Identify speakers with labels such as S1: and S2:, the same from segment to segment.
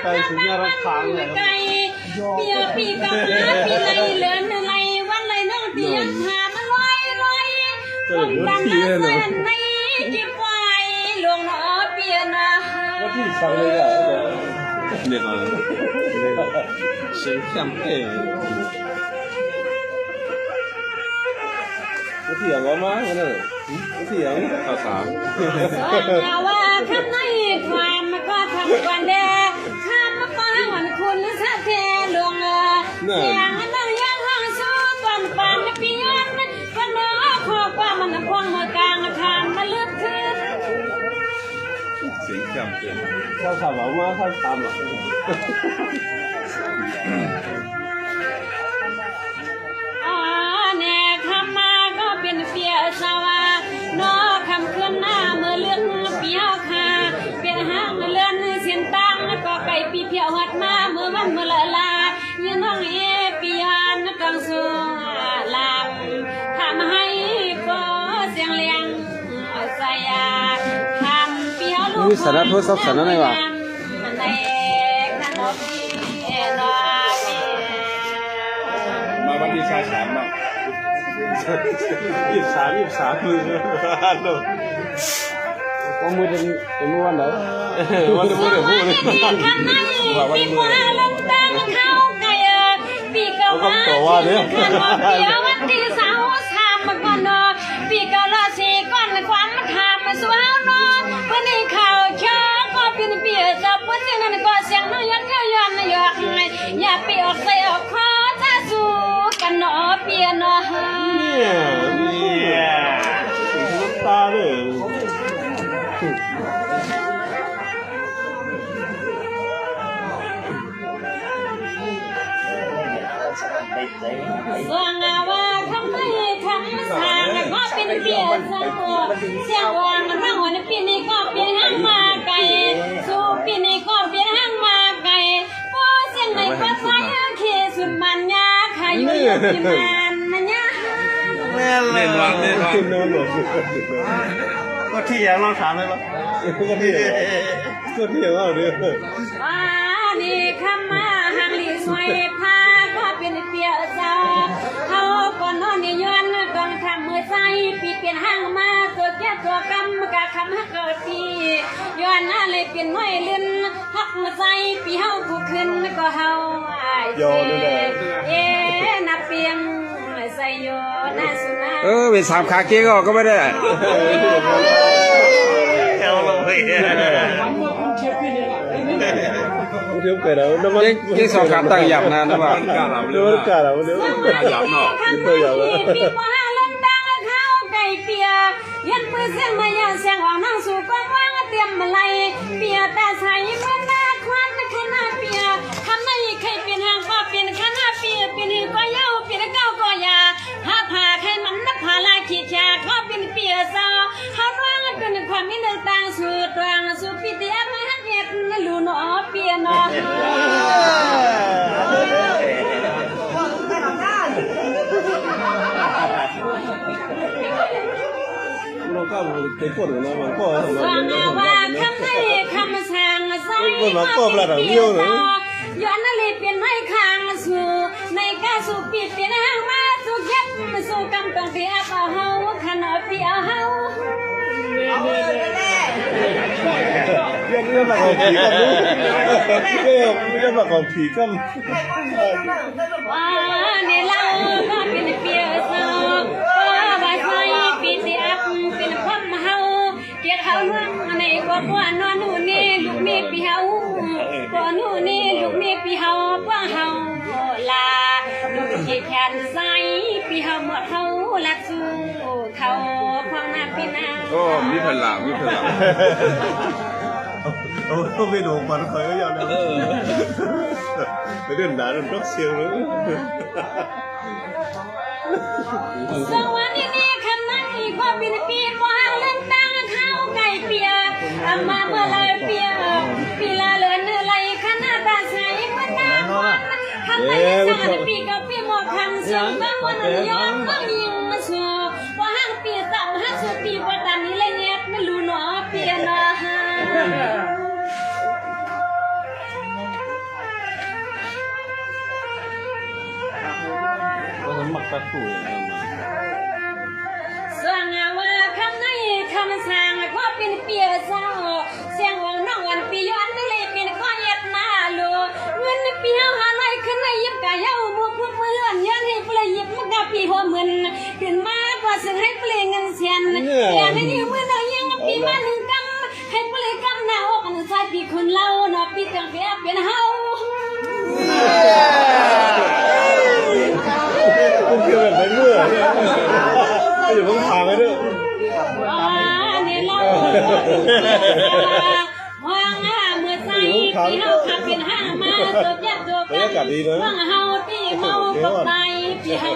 S1: ไก่สุญญารักษาเลย
S2: ไก่เปียปีกองปีไรเลือนไรวันไรน้องเปียหามาลอยคนดังนั้นในจีบไว้หลวงหนอเปียนะ
S1: ว่าที่สั่งเลยอ่ะเนี่ยก่อนเสียงแคมเป้ว่าที่อย่างว่ามาวันนั้นว่าที่อย่างภาษา
S2: ว่าคำในความมันก็ทำวันเดคำมาฟังวันคุณสะเทหลวงอย่างนั้นยังห้องสู้ตอนปานปีนั้นวันน้อขอความมันควงมือกลางทานมาลึกขึ้น
S1: เสียงแคมเป้ถ้าถามว่าถ้าตามหรอ
S2: เปียสวาน้อคำเคลื่อนหน้าเมื่อเลื่อนเปียวคาเปียห้างเลื่อนเสียนตังก็ไก่ปีเพียวหัดมาเมื่อวันเมื่อละลายืนห้องเอปียนกังสูลาบทำให้ก็เสียงเลี้ยงสายาทำเปียวลูก
S1: สารพัดทรัพย์สารอะไรวะมาวันที่23มา23มือโลดก็มือเป็นมือวันไหนวันมือเดี๋ยวพูดเลยว่าวันมือเขาก็ต่อว่าเนี่ย
S2: วันที่สาวสามมาก่อนเนาะปีกละสีก่อนความมาทำมาสวาวเนาะวันนี้ข่าวเช้าก็เป็นเปียจับวันนี้นั่นก็เสียงน้อยยันก็ย้อนอยากให้อย่าเปียกเสียคอถ้าสู้กันเนาะเปียเนาะ
S1: เนี่ยตาเลย
S2: ส่วนว่าคำไม่คำสางก็เป็นเปียสังเสียงวางร่างวันปีนี้ก็เปียห้างมาไกลสู้ปีนี้ก็เปียห้างมาไกลพอเสียงไหนก็ใส่เคสุดมันยาขายอยู่ที่มันนะยา
S1: เล่นวันโน่นหลบก็ที่อย่างเราถามเลยปะก็ที่อย่างเราเนี่ย
S2: ว่านี่คำมาหางลีสวยพาก็เป็นเปียเจ้าเขาก่อนนอนนี่ย้อนกองทำมือใส่ปีเปลี่ยนห้างมาตัวแก่ตัวกำกะคำฮักเกิดทีย้อนอะไรเปลี่ยนน้อยลื่นฮักมือใส่ปีเฮาผู้ขึ้นก็เฮาไอ้นับเปียงใส่โยน่าสุนัข
S1: เป็นสามขาเก๊ก็ไม่ได้เอวลงไปเดี๋ยวเกิดแล้วน้ำมันยี่สองขาตั้งหยับนะน้ำมันกาเราเรื่องกาเราเรื่องหยับเนาะ
S2: ตัวหยับแล้วปีว่าเล่นดังเข้าไก่เปียยันมือเสียงมายันเสียงออกนั่งสู่กองว่างเตรียมมาไล่เปียแต่ใส่เมื่อหน้าควันขณะเปียทำไมใครเปลี่ยนหางก็เปลี่ยนขณะเปียเปลี่ยนก็เย้าเปลี่ยนเก้าก็ยาหาผ่าใครมันนับผ่าลายขีดชาก็เป็นเปียซอหาร่างเป็นความมิเนต่างสู่ตรังสู่ปีเดียมาฮักเห็ดนั่นลูนอเปียนอ
S1: เราก็ไปกดเลยนะมันก็
S2: ฟังว่าคำให้คำสั่งใส่ก็เป็นเปียซอย้อนนั่นเลยเปลี่ยนให้คางสู่ในกาสู่ปีเปลี่ยนห้างมาสู่เย็บสู่กำต้องเปียเปล่าเฮาขนาดเปียเฮา
S1: ยังเรื่องแบบของผีกันรู้ไม่ได้แบบของผีกัน
S2: ว่าในเราก็เป็นเปียซอว่าใส่ปีเตียเป็นความเฮาเกียรเฮาในกว่านอนนู่นนี่ลูกมีปีเฮากว่านู่นนี่ลูกมีปีเฮากว่าเฮาลาลูกเกียรแขนใส่ปีเฮาหมดเฮาลักสู้เขาพองหน้าปีหน้า
S1: ก็มีพลังเอาไปดูมันเคยก็ยังนะไปเดินด่าโดนรักเสียงเลย
S2: สวัสดีนี่คำนั้นอีกว่าปีนปีว่าเล่นตั้งเข้าไก่เปียมาเมื่อไรเปียปีละเลือนอะไรขนาดตาใสเมื่อหน้าวันคำไหนสารปีกับปีหมอกคำเสียงบางวันย้อนต้องยิงมาสู่ว่าห้างเปียต่ำห้าสุดปีว่าตามนี้เลยเนี่ยไม่รู้เนาะเปียนะฮะ
S1: สักครู่
S2: ส่วนว่าคำในคำสั่งก็เป็นเปียเจ้าเสียงของน้องวันปีย้อนไม่เลยเป็นข้อเย็ดหน้าลูเงินปีเฮาหาไรขึ้นในยิบกะเย้ามุกมุกมือเลื่อนยันให้เปลยยิบมุกกะปีหัวมึนขึ้นมาก็สึงให้เปลยเงินเสียนอย่างนี้มือเรายังปีมาหนึ่งกำให้เปลยกำหน้าอกใส่ปีคนเล่าเนาะปีกังเปียเป็นเฮา
S1: มันคือแบบเป็นเมื่อเนี่ยอยู่ข้างทางเลยด้วย
S2: เนี่ยเราว่างเมื่อใส่ปีเฮาขับเป็นห้างมาตัวเจ็บตัวกันว่างเฮาปีเฮาตกใจปีเฮา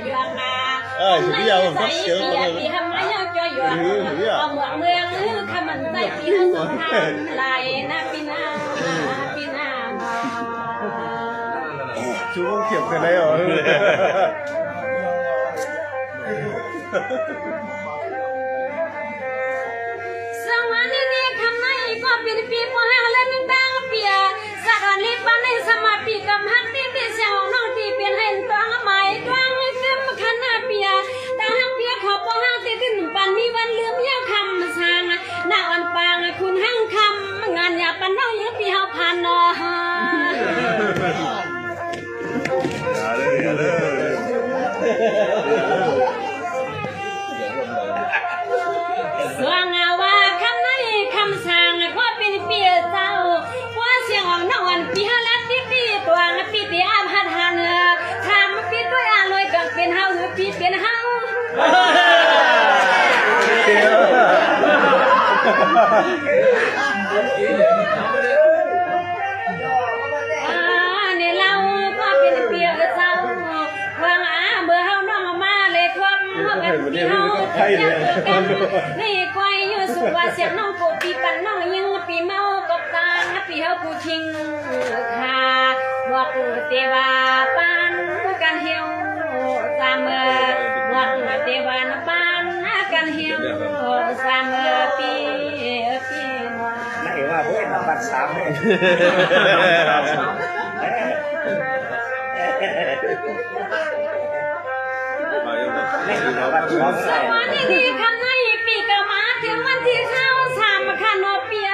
S2: อยู่มาปีเฮาใส่ปีเฮาไม่เฮาจอยอยู่เอาเมืองเมืองข้ามันใส่ปีเฮาสุดท้ายลายนะปีหน้าปีหน้า
S1: ชูเขียบกันได้หรอ
S2: สวัสดีนี่คำไม่ก็เป็นปีพอหาเล่นดังเปียสักอันนี้ปันในสมาปีกำหักที่เสียงของน้องที่เปลี่ยนให้ตัวใหม่ตัวเต็มขนาดเปียแต่หักเปียขอพอหาที่ขึ้นปันมีวันลืมยาคำสางหน้าอ่อนปางคุณหั่งคำงานอย่าปันน้องยังปีเฮาพันเนาะสว่างว่าคำนั้นคำสั่งก็เป็นเปียเจ้าว่าเสียงของน้องวันปีฮาลัดปีตัวปีปีอาพัดหันทำปีด้วยอาลอยกับเป็นเฮาหรือปีเป็นเฮาเนี่ยเราก็เป็นเปียเจ้าวางเบอร์เฮาน้องมาเลยครับเฮากันปีเฮานี่ก้อยอยู่สุว่าเสียงน้องโกปีปันน้องยังปีเมากบตาปีเฮาผู้ชิงค่ะว่ากูเตวาปันกันเหี่ยวสามว่าเตวานปันกันเหี่ยวสามปี
S3: นั่นเองว่าเพื่อนบัตรสามเลย
S2: สวัสดีคำนี้ปีกมาถึงวันที่เข้าสามขนมเปีย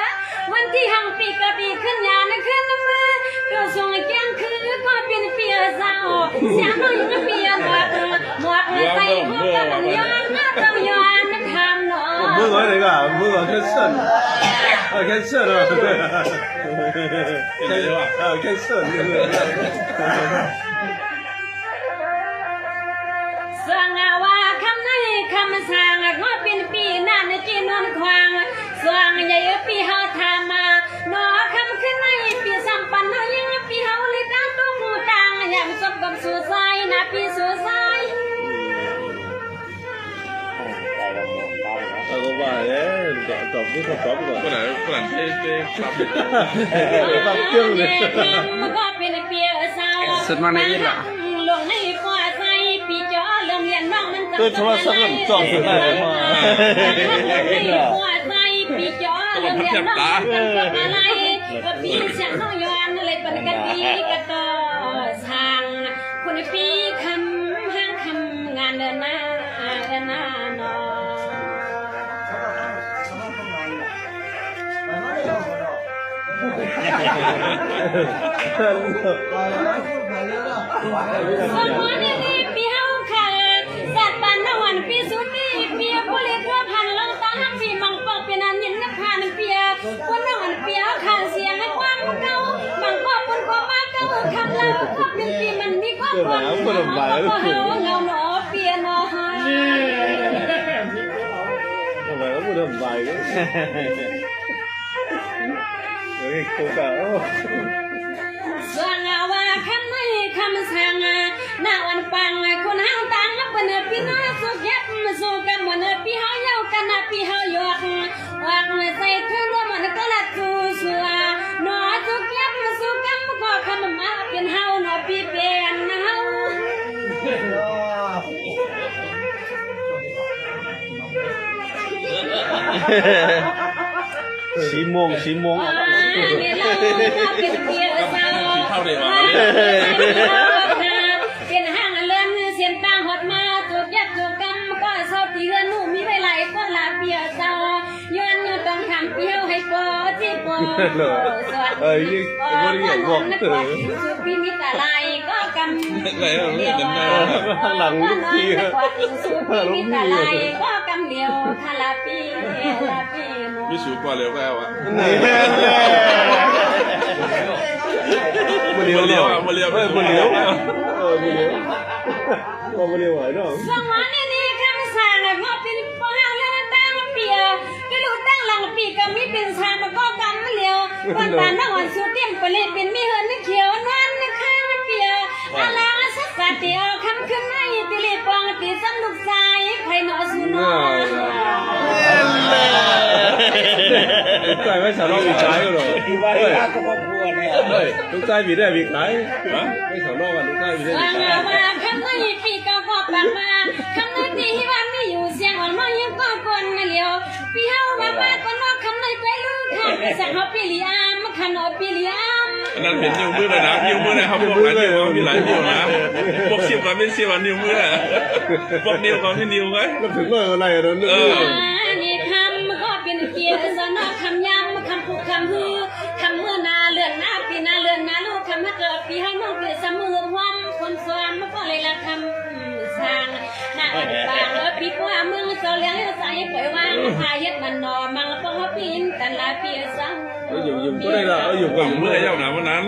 S2: วันที่หังปีกปีขึ้นยานขึ้นมือก็ส่งแกงคือก็เป็นเปียสาวเสียงน้อยเปียหมวกใส่หัวกันย้อนต้องย้อนคำเนาะ
S1: มืออะไรกันมือแค่เส้นแค่เส้นอ่ะแค่เส้น
S2: สังว่าคำนั้นคำสั่งก็เป็นปีนั่นจีนนควางสังใหญ่ปีเฮาทำมาเนาะคำขึ้นในปีสัมปันเนาะยังปีเฮาเลยตั้งตัวหูตังอย่างสมกับสู่ใจนะปีสู่ใจ
S1: ก็ว่าตอบที่เขาตอบก่อน
S4: คนไหนครับ
S1: ตอบเครื่องเลย
S2: ก็เป็นเปียสาว
S1: สุดมาในยินอ่ะ
S2: ลงในกว่าใจปีจอลงเรียนน้องมัน
S1: ก็โทรศัพท์จ่อสุดเลย
S2: กว่าใจปีจอลงเรียนน้องมันอะไรก็ปีเสียงน้องย้อนเลยเป็นกันปีก็ต่อทางคนปีคำห้างคำงานเดินหน้าเนาะวันนี้ปีเฮาค่ะสัตว์ปันนวันปีสุนีเปียผู้เลี้ยงเพื่อพันลงตาหักปีมังปอกเป็นอันยินนักพานเปียวันนวันเปียขาเสียงให้ความเก่ามังปอกคนความมาเก่าคำเล่าคำเป็นปีมันมีความความเงาหนอเปียนอ
S1: ทำไมก็พูดทำไมก็เฮ้ยโคกะ
S2: ส่วนว่าคำนี้คำสั่งหน้าวันปังคนห้างตังแล้วเป็นพี่น้าสุกยับสุกันเหมือนพี่เฮาเย้ากันพี่เฮาหยอกวักใส่ถุงมันก็ละตูสัวหนอสุกยับสุกันก็คำมาเป็นเฮาหนอพี่เป็นเฮา
S1: สีม่วง
S2: เป็นเพียร์สาว
S4: เท่าเดิม
S2: เป็นห้างเลื่อนเสีย
S1: ยิ่งคนที่อยากบอกเถอะ
S2: พี่มิตรอะไรก็กำ
S4: ไหนเราเรียกกันมา
S1: ข้างหลังลูกพี่
S2: สูพี่มิตรอะไรก็กำเดียวทาลาปีลาปี
S4: มีสูกว่าเร็วก็เอาอ่ะ
S1: นี่แน่มาเลี้ยวเลี้ยวมาเลี้ยวมาเลี้ยวมาเลี้ยวมาเลี้ยวไหวเนาะ
S2: สวรรค์นี่คำสั่งก็เป็นป้าแล้วตั้งเปียก็รู้ตั้งหลังปีก็มีเป็นชามันก็กำเลียววันตาหน้าอ่อนสุดเตี้ยมไปเลยเป็นมีเหินเขียวนวลข้างเปียอะไรสักสัตย์เดียวคำขึ้นให้ติลิปองติสนุกใจใครหนอสุนอ
S1: ใจไม่สารอบอีกใจก็หรอ
S3: ที่ว่าที่ว่าก็พอควรเนี่ย
S1: เฮ้ยลูกใจบีได้บีไหนไม่สารอบอ่ะลูกใจบีได้บีไหน
S2: ว่าคำให้ปีก็ก็ปังมาคำให้ตีว่าไม่อยู่เสียงอ่อนมายังก็กวนเลียวปีเฮามาก็นอกคำให้ไปลูกค่ะสักเฮาปีลีอามขนมปีลีอาม
S4: อันนั้นเป็นนิ้วมือเลยนะนิ้วมือนะครับพวกหลายนิ้วมีหลายนิ้วนะพวก10 วันไม่10 วันนิ้วมืออ่ะพวกนิ้วก็ไม่นิ้วไง
S1: แล้วถึงเลยอะไรอ่ะนั่น
S2: นี่คำก็เป็นเกียรติสนอคำย้ำคำพูดคำฮือคำเมื่อนาเลื่อนหน้าปีนาเลื่อนนาลูกคำให้เกิดปีให้น้องเกิดเสมอความคนสวนมันก็เลยละคำสร้างหน้าบางแล้วปีกว่ามึงโซเลี้ยงใส่ปล่อยวางพาเฮ็ดมันนอมังก็ปีนแต่ละปีสัง
S1: อยู่ก็ได้ละอยู่
S4: หวังเมื่อเจ้าหนาวันนั้น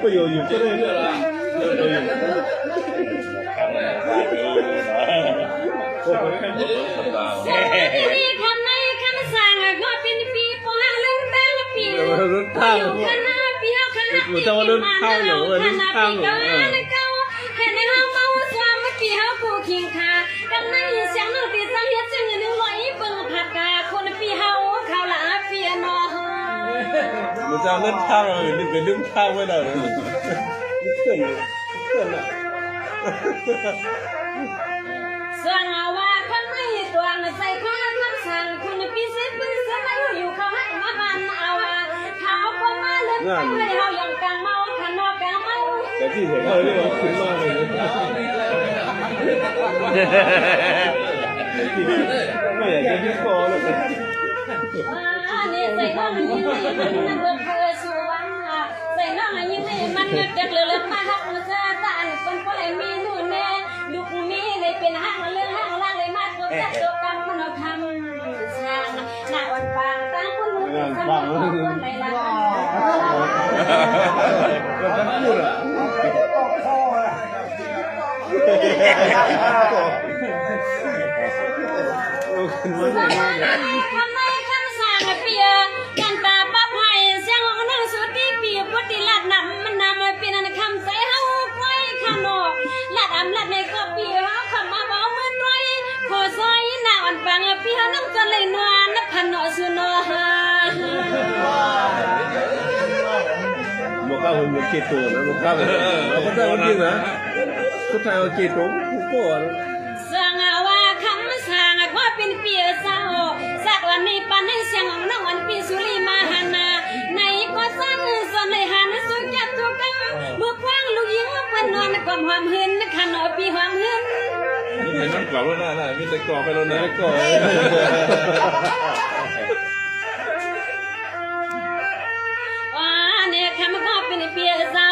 S1: ก็อยู่ก็ได้ละ
S2: นี่คำในคำสั่งก็เป็นปีกว่าเรื่องแต่ละปี
S1: รถทาง
S2: อยู่คณะปีเฮาคณะปีเห็นในห้องเมาสวามปีเฮากูคิงคากันในเสียงนึกตีสังเฮ็ดจึงนึงลอยเบิ่งผักกาคนปีเฮาเขาละเปียนอ
S1: มันจะเล่นทางเลยนี่เป็นเรื่องทางไว้แล้วเนี่ยเขื่อนอ่ะ
S2: สั่งว่าคนไม่ตัวใส่ผ้าคำสั่งคนปีเสพเป็นสมัยอยู่เขาให้มาบันเอาเขาก็มาเล่นเลยเฮายังกลางเมาขันนอกกลางเมา
S1: แต่ที่เห็นเขาเรียกว่าขึ้นมากเลยไม่อยากจะพิคอเลย
S2: นี่ใส่น้องยิ้มมันเบิกเบอร์สวงใส่น้องยิ้มมันเด็กเลยมาหักมือซาตานคนก็เลยมีนู่นแน่ลูกมีเลยเป็นห้างเรื่องห้างล่างเลยมาตัวจัดตัวกำมันเอาทำช่างหน้าวันปางตั้งคนรู้คนไหนล่ะ
S1: ก็ท่านพูดอ่ะ
S2: ทำไมคำสั่งเปียกันตาป้าไผ่เสียงของนางสุดที่ปีพุทธิลัดนำมันนำเป็นอันคำใส่เฮาไว้ข้างนอกลัดอำลัดในก็ปีเฮาคำมาบอกมือต้อยขอซอยหน้าอ่อนปังปีเฮานั่งจนเลยนวลนับพันหนอสุนอฮา
S1: บอกข้าวมันเกตัวนะบอกข้าวเราก็ได้จริงนะก็ไทยเอาเกตัวผู้ก่อน
S2: สั่งว่าคำสั่งว่าเป็นเปียเศร้าสักวันนี้ปันให้เสียงของน้องวันปีสุริมาหานาในก็สั่งสอนเลยหันสุจัดทุกังบุกคว้างลูกยิงเป็นนอนความหอมหืนขันอปีหอมหืน
S4: เห็นน้ำกรอบแล้วนะมีแต่กรอบไปแล้วนะ
S1: ก่อน
S2: ว่าเนี่ยคำก็เป็นเปียเศร้า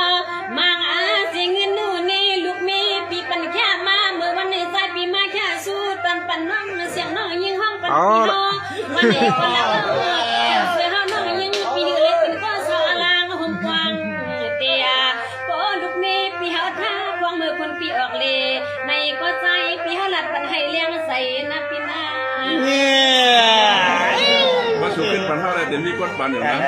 S2: มังอาสิเงินนู่นนี่ลูกมีปีปันแค่มาเมื่อวันนี้ใจปีมาแค่สู้ตันปันน้องเสียงน้องยิงห้องปันปีโตวันนี้ก็ละเสียงน้องยิงปีเลยเป็นก็สอลางห่มกวางเตียโปลูกนี้ปีเฮาท่าควงมือคนปีออกเลในก็ใจปีเฮาหลัดปันให้เลี้ยงใส่นะปีนา
S4: มาสู่ขึ้นปันเท่าไรเดี๋ยวมีก้นปันอยู่นะ